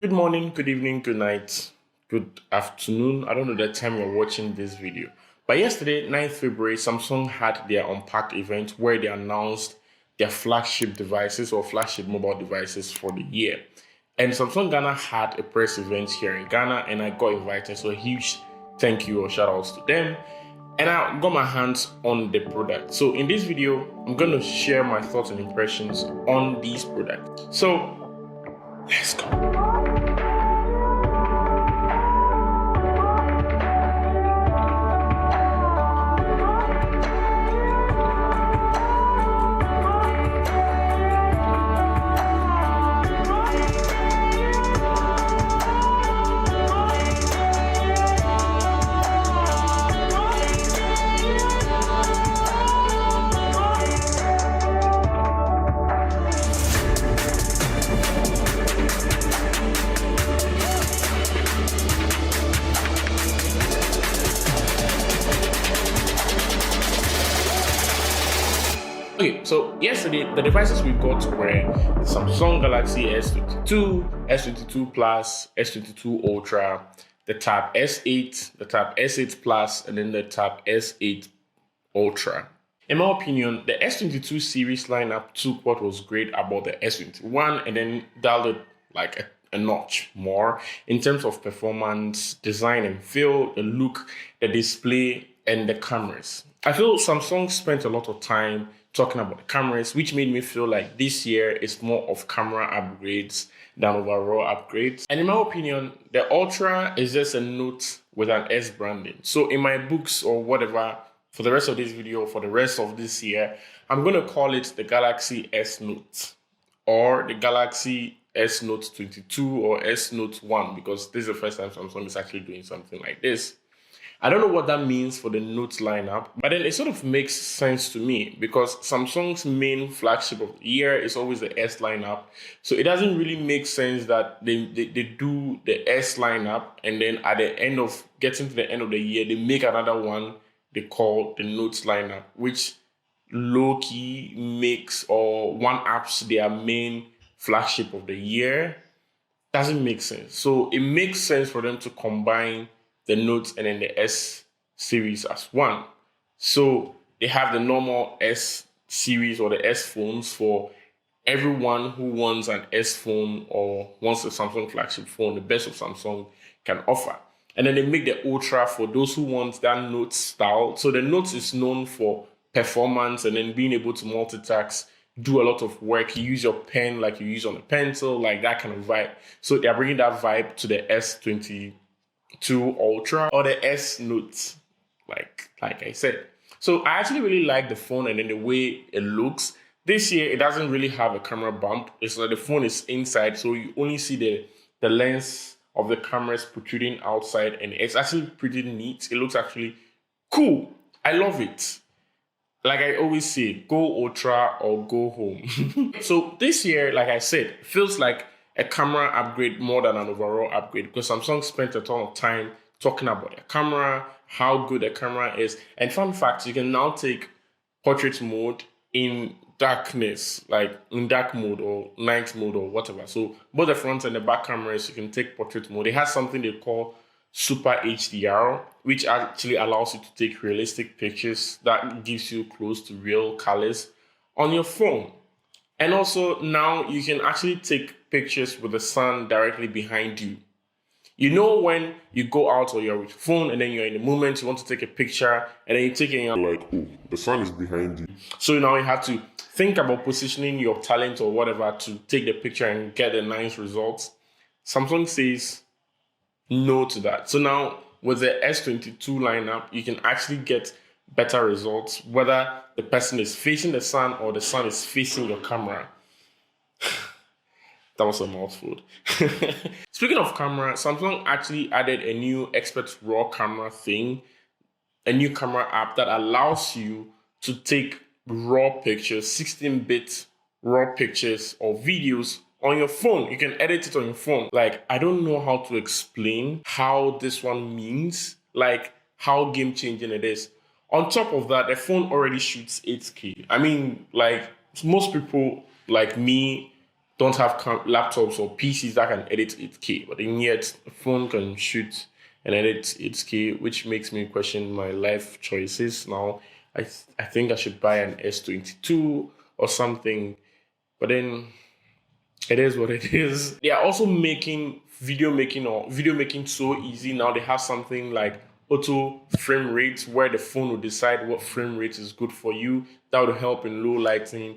Good morning, good evening, good night, good afternoon. I don't know the time you're watching this video. But yesterday, 9th February, Samsung had their Unpacked event where they announced their flagship devices or flagship mobile devices for the year. And Samsung Ghana had a press event here in Ghana and I got invited. So a huge thank you or shout outs to them. And I got my hands on the product. So in this video, I'm going to share my thoughts and impressions on these products. So let's go. Okay, so yesterday the devices we got were the Samsung Galaxy S22, S22 Plus, S22 Ultra, the Tab S8, the Tab S8 Plus, and then the Tab S8 Ultra. In my opinion, the S22 series lineup took what was great about the S21 and then dialed it like a notch more in terms of performance, design and feel, the look, the display, and the cameras. I feel Samsung spent a lot of time talking about the cameras, which made me feel like this year is more of camera upgrades than overall upgrades. And in my opinion, the Ultra is just a Note with an S branding. So in my books or whatever, for the rest of this video, for the rest of this year, I'm going to call it the Galaxy S Note or the Galaxy S Note 22 or S Note 1 because this is the first time Samsung is actually doing something like this. I don't know what that means for the Note lineup, but then it sort of makes sense to me because Samsung's main flagship of the year is always the S lineup. So it doesn't really make sense that they do the S lineup and then at the end of getting to the end of the year, they make another one they call the Note lineup, which low-key makes or one-ups their main flagship of the year. Doesn't make sense. So it makes sense for them to combine the Note and then the S series as one. So they have the normal S series or the S phones for everyone who wants an S phone or wants a Samsung flagship phone, the best of Samsung can offer. And then they make the Ultra for those who want that Note style. So the Note is known for performance and then being able to multitask, do a lot of work. You use your pen like you use on a pencil, like that kind of vibe. So they're bringing that vibe to the S22 Ultra or the S Note, like I said. So I actually really like the phone and then the way it looks. This year, it doesn't really have a camera bump. It's like the phone is inside, so you only see the lens of the cameras protruding outside, and it's actually pretty neat. It looks actually cool. I love it. Like I always say, go Ultra or go home. So this year, like I said, feels like a camera upgrade more than an overall upgrade because Samsung spent a ton of time talking about their camera, how good the camera is. And fun fact, you can now take portrait mode in darkness, like in dark mode or night mode or whatever. So both the front and the back cameras, you can take portrait mode. It has something they call Super HDR, which actually allows you to take realistic pictures that gives you close to real colors on your phone. And also now you can actually take pictures with the sun directly behind you. You know when you go out or you're with your phone and then you're in the moment, you want to take a picture and then you take it and you're like, oh, the sun is behind you. So now you have to think about positioning your talent or whatever to take the picture and get the nice results. Samsung says no to that. So now with the S22 lineup, you can actually get better results, whether the person is facing the sun or the sun is facing your camera. That was a mouthful. Speaking of camera, Samsung actually added a new Expert RAW camera thing, a new camera app that allows you to take raw pictures, 16-bit raw pictures or videos on your phone. You can edit it on your phone. Like, I don't know how to explain how this one means, like how game-changing it is. On top of that, the phone already shoots 8K. I mean, like most people like me don't have laptops or PCs that can edit 8K, but then yet a phone can shoot and edit 8K, which makes me question my life choices. Now, I think I should buy an S22 or something, but then it is what it is. They are also making video making so easy. Now they have something like auto frame rate where the phone will decide what frame rate is good for you. That would help in low lighting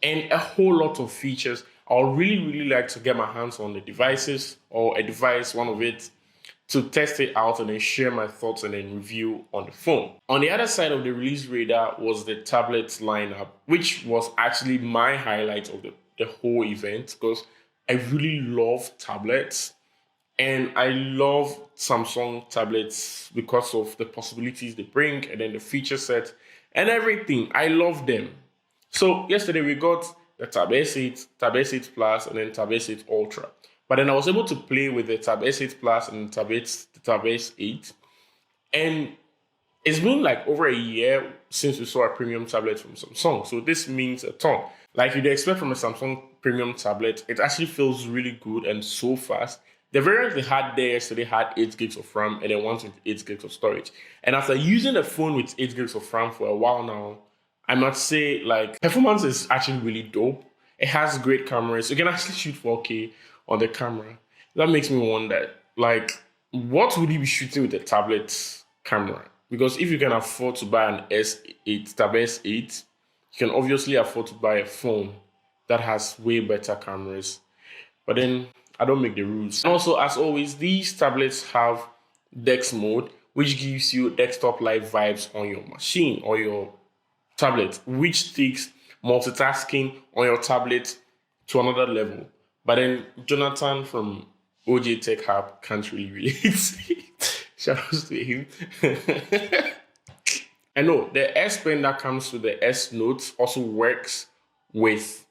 and a whole lot of features. I would really like to get my hands on the devices or a device, one of it, to test it out and then share my thoughts and then review on the phone. On the other side of the release radar was the tablet lineup, which was actually my highlight of the whole event because I really love tablets and I love Samsung tablets because of the possibilities they bring and then the feature set and everything. I love them. So yesterday we got the Tab S8, Tab S8 Plus, and then Tab S8 Ultra. But then I was able to play with the Tab S8 Plus and the Tab S8. And it's been like over a year since we saw a premium tablet from Samsung. So this means a ton. Like you'd expect from a Samsung premium tablet, it actually feels really good and so fast. The variant they had there yesterday had 8 gigs of RAM and then 128 gigs of storage. And after using a phone with 8 gigs of RAM for a while now, I must say, like, performance is actually really dope. It has great cameras. You can actually shoot 4K on the camera. That makes me wonder, like, what would you be shooting with a tablet camera? Because if you can afford to buy an S8, Tab S8, you can obviously afford to buy a phone that has way better cameras. But then, I don't make the rules. And also, as always, these tablets have Dex mode, which gives you desktop-like vibes on your machine or your tablet, which takes multitasking on your tablet to another level. But then Jonathan from OJ Tech Hub can't really relate. Shout out to him. I know the S Pen that comes with the S Note also works with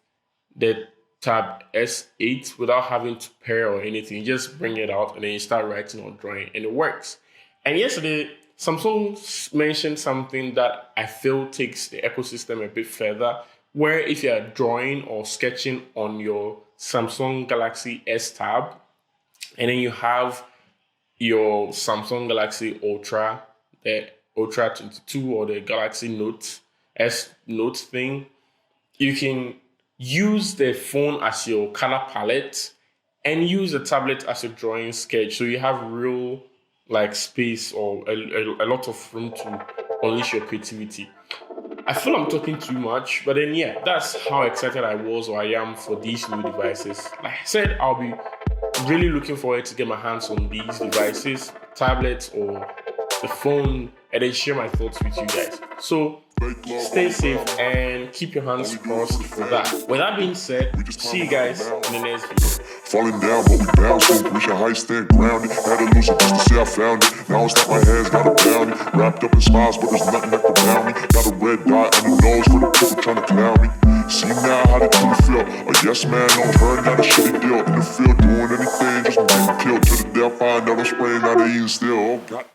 the Tab S8 without having to pair or anything. You just bring it out and then you start writing or drawing and it works. And yesterday, Samsung mentioned something that I feel takes the ecosystem a bit further, where if you're drawing or sketching on your Samsung Galaxy S Tab, and then you have your Samsung Galaxy Ultra, the Ultra 22 or the Galaxy Note S Note thing, you can use the phone as your color palette and use the tablet as a drawing sketch. So you have real like space or a lot of room to unleash your creativity. I feel I'm talking too much, but then yeah, that's how excited I was or I am for these new devices. Like I said, I'll be really looking forward to get my hands on these devices, tablets or the phone, and then share my thoughts with you guys. So stay safe and keep your hands crossed for that. With that being said, see you guys in the next video. Falling down, but we bouncing. Wish I high stand grounded. Had to lose it just to say I found it. Now it's not my hands, got a bounty. Wrapped up in smiles, but there's nothing that can bound me. Got a red dot on the nose for the people trying to clown me. See now how they truly feel. A yes man on her, not a shitty deal. In the field doing anything, just getting killed to the death. Find out I'm spraying, now they eating still. Oh God.